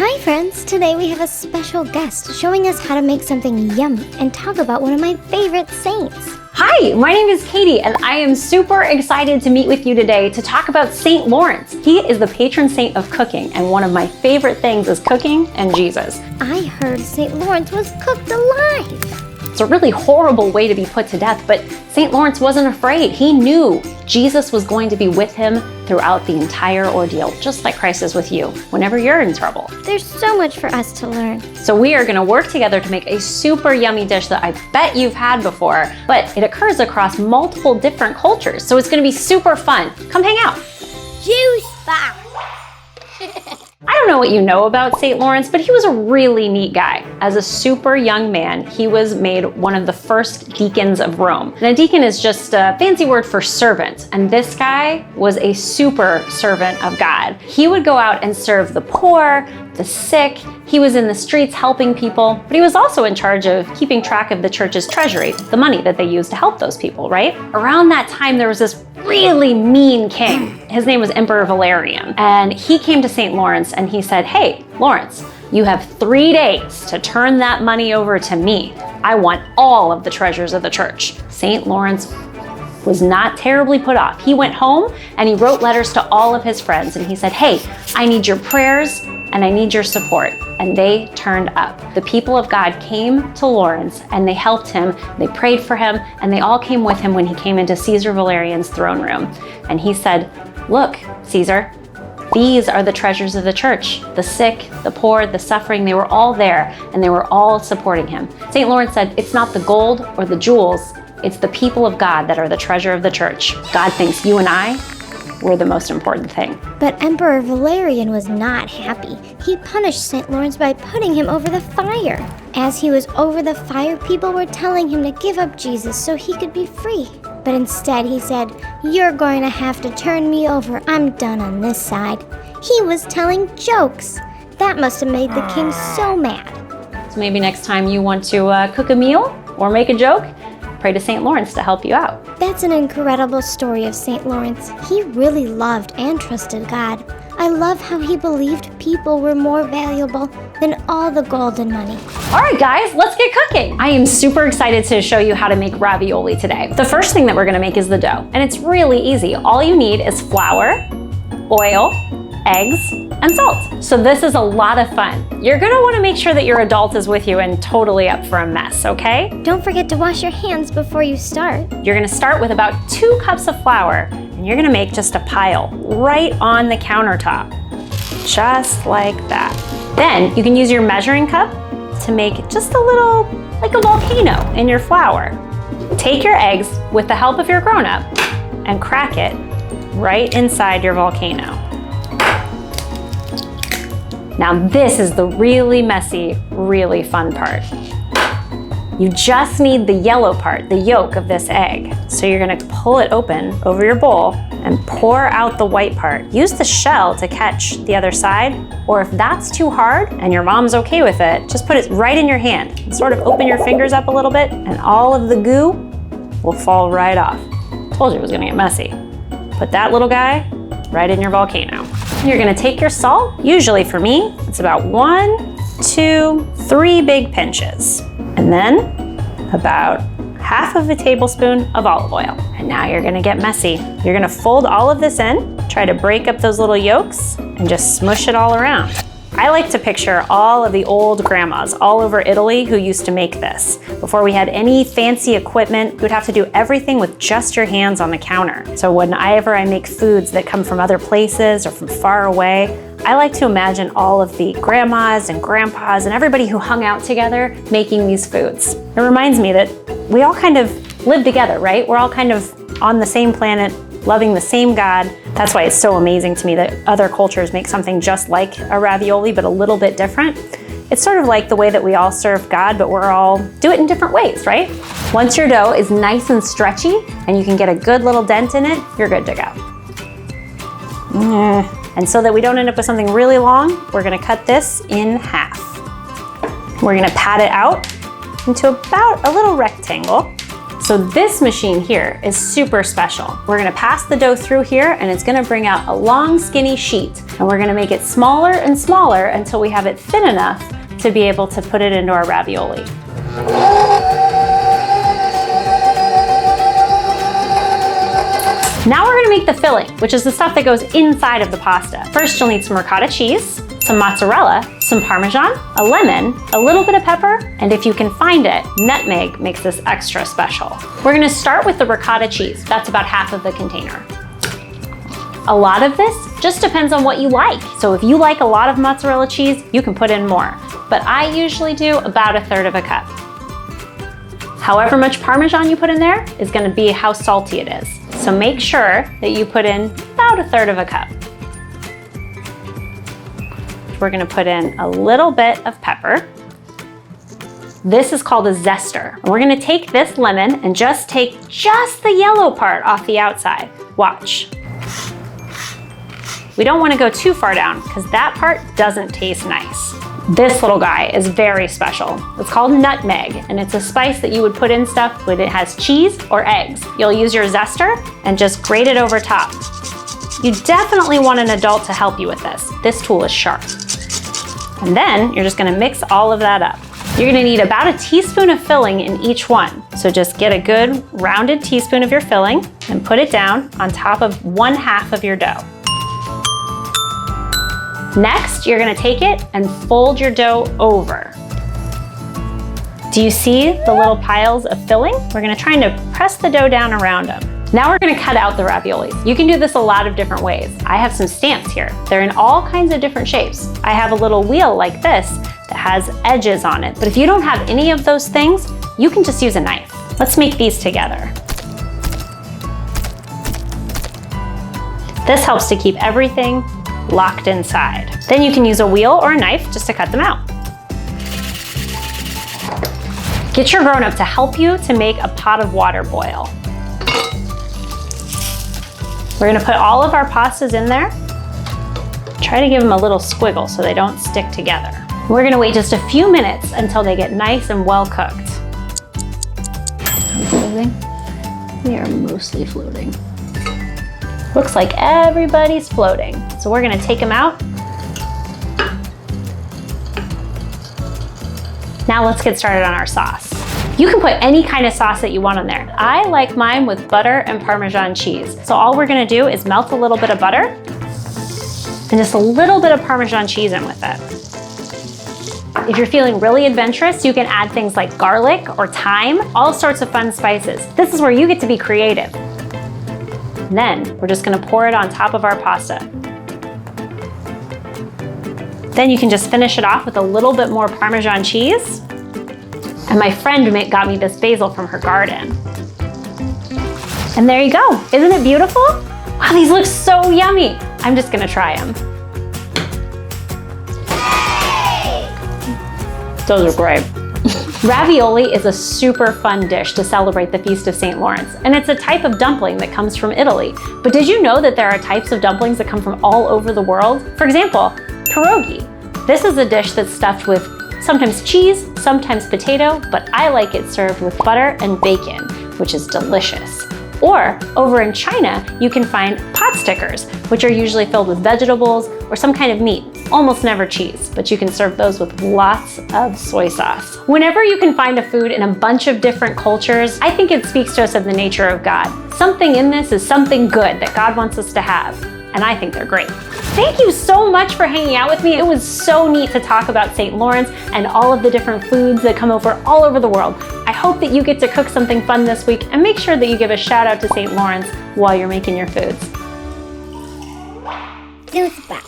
Hi friends, today we have a special guest showing us how to make something yummy and talk about one of my favorite saints. Hi, my name is Katie and I am super excited to meet with you today to talk about Saint Lawrence. He is the patron saint of cooking, and one of my favorite things is cooking and Jesus. I heard Saint Lawrence was cooked alive. It's a really horrible way to be put to death, but Saint Lawrence wasn't afraid. He knew Jesus was going to be with him throughout the entire ordeal, just like Christ is with you whenever you're in trouble. There's so much for us to learn. So we are gonna work together to make a super yummy dish that I bet you've had before, but it occurs across multiple different cultures, so it's gonna be super fun. Come hang out. Juice bar. I don't know what you know about St. Lawrence, but he was a really neat guy. As a super young man, he was made one of the first deacons of Rome. And a deacon is just a fancy word for servant. And this guy was a super servant of God. He would go out and serve the poor, the sick. He was in the streets helping people, but he was also in charge of keeping track of the church's treasury, the money that they used to help those people, right? Around that time, there was this really mean king. His name was Emperor Valerian. And he came to St. Lawrence and he said, "Hey, Lawrence, you have 3 days to turn that money over to me. I want all of the treasures of the church." St. Lawrence was not terribly put off. He went home and he wrote letters to all of his friends and he said, "Hey, I need your prayers and I need your support." And they turned up. The people of God came to Lawrence and they helped him, they prayed for him, and they all came with him when he came into Caesar Valerian's throne room. And he said, "Look, Caesar, these are the treasures of the church. The sick, the poor, the suffering, they were all there and they were all supporting him." St. Lawrence said, "It's not the gold or the jewels, it's the people of God that are the treasure of the church. God thinks you and I, we're the most important thing." But Emperor Valerian was not happy. He punished St. Lawrence by putting him over the fire. As he was over the fire, people were telling him to give up Jesus so he could be free. But instead he said, "You're going to have to turn me over. I'm done on this side." He was telling jokes. That must have made the king so mad. So maybe next time you want to cook a meal or make a joke, pray to St. Lawrence to help you out. That's an incredible story of St. Lawrence. He really loved and trusted God. I love how he believed people were more valuable than all the gold and money. All right, guys, let's get cooking. I am super excited to show you how to make ravioli today. The first thing that we're gonna make is the dough, and it's really easy. All you need is flour, oil, eggs, and salt. So this is a lot of fun. You're gonna wanna make sure that your adult is with you and totally up for a mess, okay? Don't forget to wash your hands before you start. You're gonna start with about 2 cups of flour, and you're gonna make just a pile right on the countertop, just like that. Then you can use your measuring cup to make just a little, like a volcano in your flour. Take your eggs with the help of your grown-up and crack it right inside your volcano. Now this is the really messy, really fun part. You just need the yellow part, the yolk of this egg. So you're gonna pull it open over your bowl and pour out the white part. Use the shell to catch the other side, or if that's too hard and your mom's okay with it, just put it right in your hand and sort of open your fingers up a little bit and all of the goo will fall right off. Told you it was gonna get messy. Put that little guy right in your volcano. You're gonna take your salt. Usually for me, it's about 1, 2, 3 big pinches. And then about half of a tablespoon of olive oil. And now you're gonna get messy. You're gonna fold all of this in, try to break up those little yolks, and just smush it all around. I like to picture all of the old grandmas all over Italy who used to make this. Before we had any fancy equipment, you would have to do everything with just your hands on the counter. So whenever I make foods that come from other places or from far away, I like to imagine all of the grandmas and grandpas and everybody who hung out together making these foods. It reminds me that we all kind of live together, right? We're all kind of on the same planet, loving the same God. That's why it's so amazing to me that other cultures make something just like a ravioli, but a little bit different. It's sort of like the way that we all serve God, but we're all do it in different ways, right? Once your dough is nice and stretchy and you can get a good little dent in it, you're good to go. And so that we don't end up with something really long, we're gonna cut this in half. We're gonna pat it out into about a little rectangle. So this machine here is super special. We're gonna pass the dough through here and it's gonna bring out a long skinny sheet. And we're gonna make it smaller and smaller until we have it thin enough to be able to put it into our ravioli. Now we're gonna make the filling, which is the stuff that goes inside of the pasta. First, you'll need some ricotta cheese, some mozzarella, some Parmesan, a lemon, a little bit of pepper, and if you can find it, nutmeg makes this extra special. We're gonna start with the ricotta cheese. That's about half of the container. A lot of this just depends on what you like. So if you like a lot of mozzarella cheese, you can put in more. But I usually do about 1/3 of a cup. However much Parmesan you put in there is gonna be how salty it is. So make sure that you put in about 1/3 of a cup. We're gonna put in a little bit of pepper. This is called a zester. We're gonna take this lemon and just take just the yellow part off the outside. Watch. We don't wanna go too far down because that part doesn't taste nice. This little guy is very special. It's called nutmeg, and it's a spice that you would put in stuff when it has cheese or eggs. You'll use your zester and just grate it over top. You definitely want an adult to help you with this. This tool is sharp. And then you're just gonna mix all of that up. You're gonna need about a teaspoon of filling in each one. So just get a good rounded teaspoon of your filling and put it down on top of 1/2 of your dough. Next, you're gonna take it and fold your dough over. Do you see the little piles of filling? We're gonna try to press the dough down around them. Now we're gonna cut out the raviolis. You can do this a lot of different ways. I have some stamps here. They're in all kinds of different shapes. I have a little wheel like this that has edges on it. But if you don't have any of those things, you can just use a knife. Let's make these together. This helps to keep everything locked inside. Then you can use a wheel or a knife just to cut them out. Get your grown-up to help you to make a pot of water boil. We're gonna put all of our pastas in there. Try to give them a little squiggle so they don't stick together. We're gonna wait just a few minutes until they get nice and well cooked. Are we floating? We are mostly floating. Looks like everybody's floating. So we're gonna take them out. Now let's get started on our sauce. You can put any kind of sauce that you want on there. I like mine with butter and Parmesan cheese. So all we're gonna do is melt a little bit of butter and just a little bit of Parmesan cheese in with it. If you're feeling really adventurous, you can add things like garlic or thyme, all sorts of fun spices. This is where you get to be creative. And then we're just gonna pour it on top of our pasta. Then you can just finish it off with a little bit more Parmesan cheese. And my friend got me this basil from her garden. And there you go. Isn't it beautiful? Wow, these look so yummy. I'm just gonna try them. Those are great. Ravioli is a super fun dish to celebrate the Feast of St. Lawrence, and it's a type of dumpling that comes from Italy. But did you know that there are types of dumplings that come from all over the world? For example, pierogi. This is a dish that's stuffed with sometimes cheese, sometimes potato, but I like it served with butter and bacon, which is delicious. Or over in China, you can find pot stickers, which are usually filled with vegetables or some kind of meat, almost never cheese, but you can serve those with lots of soy sauce. Whenever you can find a food in a bunch of different cultures, I think it speaks to us of the nature of God. Something in this is something good that God wants us to have, and I think they're great. Thank you so much for hanging out with me. It was so neat to talk about St. Lawrence and all of the different foods that come over all over the world. I hope that you get to cook something fun this week, and make sure that you give a shout out to St. Lawrence while you're making your foods. It was back.